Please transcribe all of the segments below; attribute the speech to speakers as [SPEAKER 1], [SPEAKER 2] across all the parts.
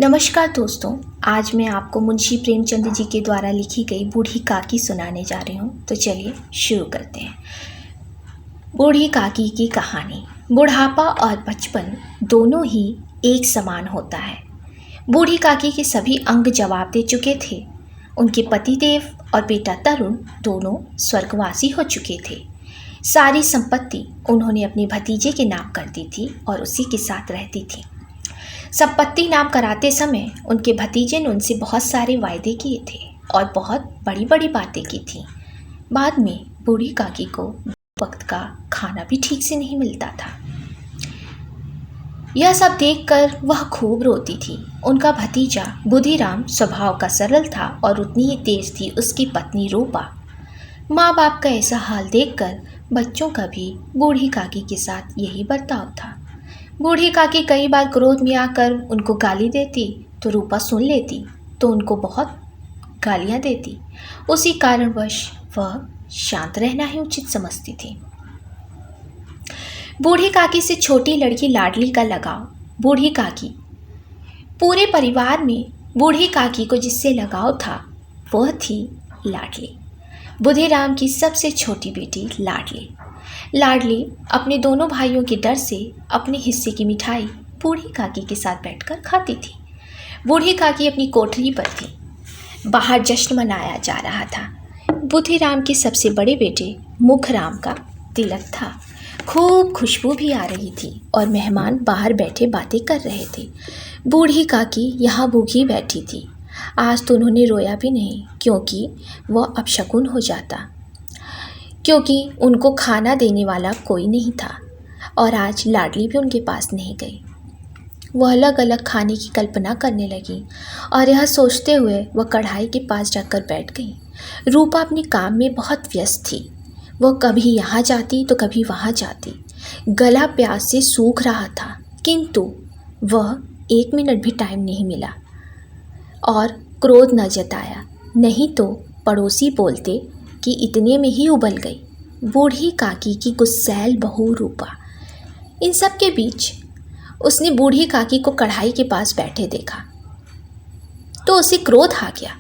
[SPEAKER 1] नमस्कार दोस्तों, आज मैं आपको मुंशी प्रेमचंद जी के द्वारा लिखी गई बूढ़ी काकी सुनाने जा रही हूँ। तो चलिए शुरू करते हैं। बूढ़ी काकी की कहानी। बुढ़ापा और बचपन दोनों ही एक समान होता है। बूढ़ी काकी के सभी अंग जवाब दे चुके थे। उनके पतिदेव और बेटा तरुण दोनों स्वर्गवासी हो चुके थे। सारी संपत्ति उन्होंने अपने भतीजे के नाम कर दी थी और उसी के साथ रहती थी। संपत्ति नाम कराते समय उनके भतीजे ने उनसे बहुत सारे वायदे किए थे और बहुत बड़ी बड़ी बातें की थी। बाद में बूढ़ी काकी को वक्त का खाना भी ठीक से नहीं मिलता था। यह सब देखकर वह खूब रोती थी। उनका भतीजा बुधिराम स्वभाव का सरल था और उतनी ही तेज थी उसकी पत्नी रूपा। माँ बाप का ऐसा हाल देखकर बच्चों का भी बूढ़ी काकी के साथ यही बर्ताव था। बूढ़ी काकी कई बार क्रोध में आकर उनको गाली देती तो रूपा सुन लेती तो उनको बहुत गालियां देती। उसी कारणवश वह शांत रहना ही उचित समझती थी। बूढ़ी काकी से छोटी लड़की लाडली का लगाव। बूढ़ी काकी, पूरे परिवार में बूढ़ी काकी को जिससे लगाव था वह थी लाडली। बुधिराम की सबसे छोटी बेटी लाडली। लाडली अपने दोनों भाइयों के डर से अपने हिस्से की मिठाई बूढ़ी काकी के साथ बैठकर खाती थी। बूढ़ी काकी अपनी कोठरी पर थी। बाहर जश्न मनाया जा रहा था। बुधिराम के सबसे बड़े बेटे मुखराम का तिलक था। खूब खुशबू भी आ रही थी और मेहमान बाहर बैठे बातें कर रहे थे। बूढ़ी काकी यहाँ भूखी बैठी थी। आज तो उन्होंने रोया भी नहीं क्योंकि वह अपशकुन हो जाता, क्योंकि उनको खाना देने वाला कोई नहीं था और आज लाडली भी उनके पास नहीं गई। वह अलग अलग खाने की कल्पना करने लगी और यह सोचते हुए वह कढ़ाई के पास जाकर बैठ गई। रूपा अपने काम में बहुत व्यस्त थी। वह कभी यहाँ जाती तो कभी वहाँ जाती। गला प्यास से सूख रहा था किंतु वह 1 मिनट भी टाइम नहीं मिला और क्रोध न जताया, नहीं तो पड़ोसी बोलते कि इतने में ही उबल गई। बूढ़ी काकी की गुस्सैल बहू रूपा। इन सब के बीच उसने बूढ़ी काकी को कढ़ाई के पास बैठे देखा तो उसे क्रोध आ गया।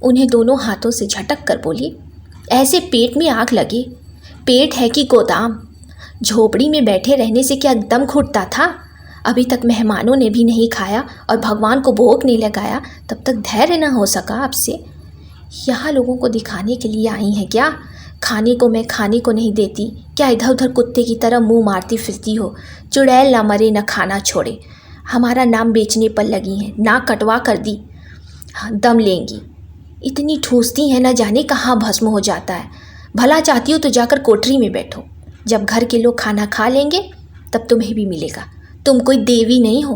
[SPEAKER 1] उन्हें दोनों हाथों से झटक कर बोली, ऐसे पेट में आग लगे, पेट है कि गोदाम? झोपड़ी में बैठे रहने से क्या दम घुटता था? अभी तक मेहमानों ने भी नहीं खाया और भगवान को भोग नहीं लगाया, तब तक धैर्य न हो सका आपसे? यहाँ लोगों को दिखाने के लिए आई हैं क्या? खाने को मैं खाने को नहीं देती, क्या इधर उधर कुत्ते की तरह मुंह मारती फिरती हो? चुड़ैल ना मरे न खाना छोड़े। हमारा नाम बेचने पर लगी हैं, नाक कटवा कर दी। हाँ, दम लेंगी। इतनी ठूसती हैं, न जाने कहाँ भस्म हो जाता है। भला चाहती हो तो जाकर कोठरी में बैठो। जब घर के लोग खाना खा लेंगे तब तुम्हें भी मिलेगा। तुम कोई देवी नहीं हो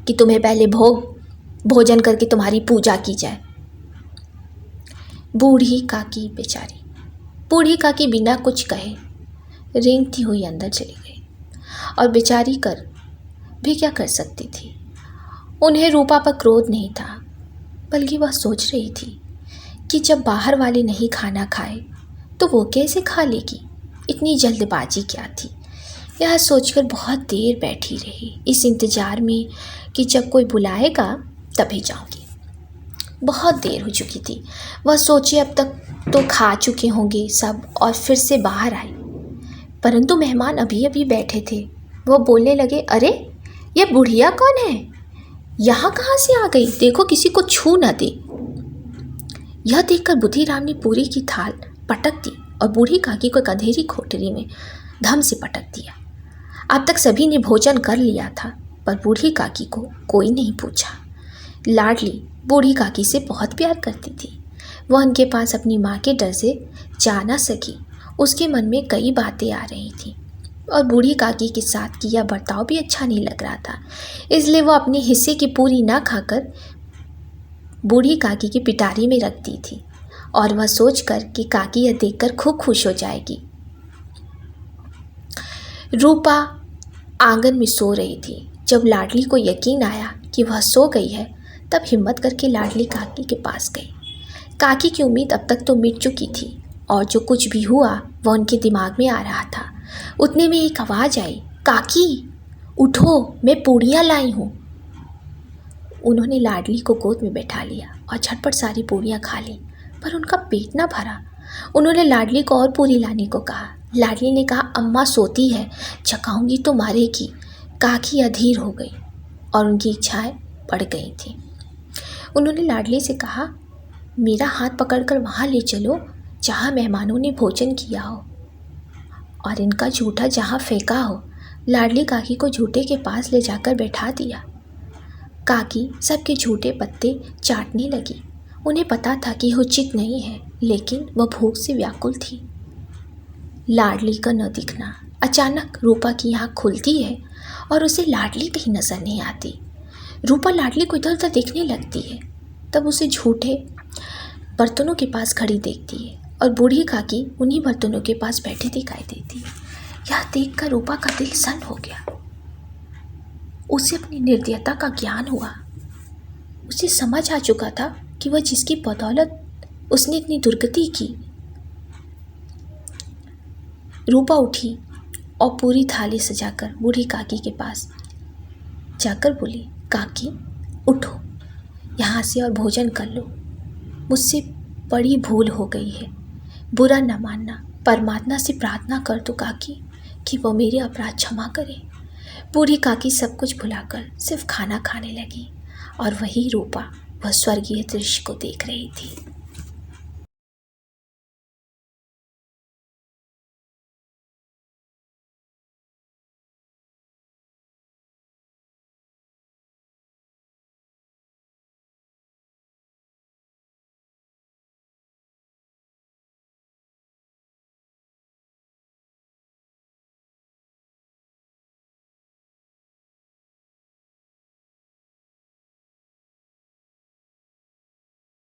[SPEAKER 1] कि तुम्हें पहले भोजन करके तुम्हारी पूजा की जाए। बूढ़ी काकी बेचारी। बूढ़ी काकी बिना कुछ कहे रेंगती हुई अंदर चली गई और बेचारी कर भी क्या कर सकती थी। उन्हें रूपा पर क्रोध नहीं था, बल्कि वह सोच रही थी कि जब बाहर वाले नहीं खाना खाए तो वो कैसे खा लेगी। इतनी जल्दबाजी क्या थी। यह सोचकर बहुत देर बैठी रही, इस इंतज़ार में कि जब कोई बुलाएगा तभी जाऊंगी। बहुत देर हो चुकी थी। वह सोचे अब तक तो खा चुके होंगे सब और फिर से बाहर आई, परंतु मेहमान अभी अभी बैठे थे। वह बोलने लगे, अरे ये बुढ़िया कौन है? यहाँ कहाँ से आ गई? देखो किसी को छू न दे। यह देखकर बुधिराम ने पूरी की थाल पटक दी और बूढ़ी काकी को एक अंधेरी कोठरी में धम से पटक दिया। अब तक सभी ने भोजन कर लिया था पर बूढ़ी काकी को कोई नहीं पूछा। लाडली बूढ़ी काकी से बहुत प्यार करती थी। वह उनके पास अपनी माँ के डर से जा ना सकी। उसके मन में कई बातें आ रही थीं और बूढ़ी काकी के साथ किया बर्ताव भी अच्छा नहीं लग रहा था। इसलिए वह अपने हिस्से की पूरी ना खाकर बूढ़ी काकी की पिटारी में रख दी थी और वह सोचकर कि काकी यह देखकर खूब खुश हो जाएगी। रूपा आंगन में सो रही थी। जब लाडली को यकीन आया कि वह सो गई है तब हिम्मत करके लाडली काकी के पास गई। काकी की उम्मीद अब तक तो मिट चुकी थी और जो कुछ भी हुआ वह उनके दिमाग में आ रहा था। उतने में एक आवाज़ आई, काकी उठो, मैं पूड़ियाँ लाई हूँ। उन्होंने लाडली को गोद में बैठा लिया और झटपट सारी पूरियां खा ली, पर उनका पेट न भरा। उन्होंने लाडली को और पूरी लाने को कहा। लाडली ने कहा, अम्मा सोती है, जगाऊंगी तो मारेगी। काकी अधीर हो गई और उनकी इच्छाएं बढ़ गई थी। उन्होंने लाडली से कहा, मेरा हाथ पकड़कर वहाँ ले चलो जहाँ मेहमानों ने भोजन किया हो और इनका झूठा जहाँ फेंका हो। लाडली काकी को झूठे के पास ले जाकर बैठा दिया। काकी सबके झूठे पत्ते चाटने लगी। उन्हें पता था कि उचित नहीं है, लेकिन वह भूख से व्याकुल थी। लाडली का न दिखना। अचानक रूपा की आँख खुलती है और उसे लाडली कहीं नजर नहीं आती। रूपा लाडली को इधर उधर देखने लगती है, तब उसे झूठे बर्तनों के पास खड़ी देखती है और बूढ़ी काकी उन्हीं बर्तनों के पास बैठे दिखाई देती है। यह देखकर रूपा का दिल सन्न हो गया। उसे अपनी निर्दयता का ज्ञान हुआ। उसे समझ आ चुका था कि वह जिसकी बदौलत उसने इतनी दुर्गति की। रूपा उठी और पूरी थाली सजाकर बूढ़ी काकी के पास जाकर बोली, काकी उठो, यहाँ से और भोजन कर लो। मुझसे बड़ी भूल हो गई है, बुरा न मानना। परमात्मा से प्रार्थना कर दो काकी कि वो मेरे अपराध क्षमा करे। बूढ़ी काकी सब कुछ भुलाकर सिर्फ खाना खाने लगी और वही रूपा वह स्वर्गीय दृश्य को देख रही थी।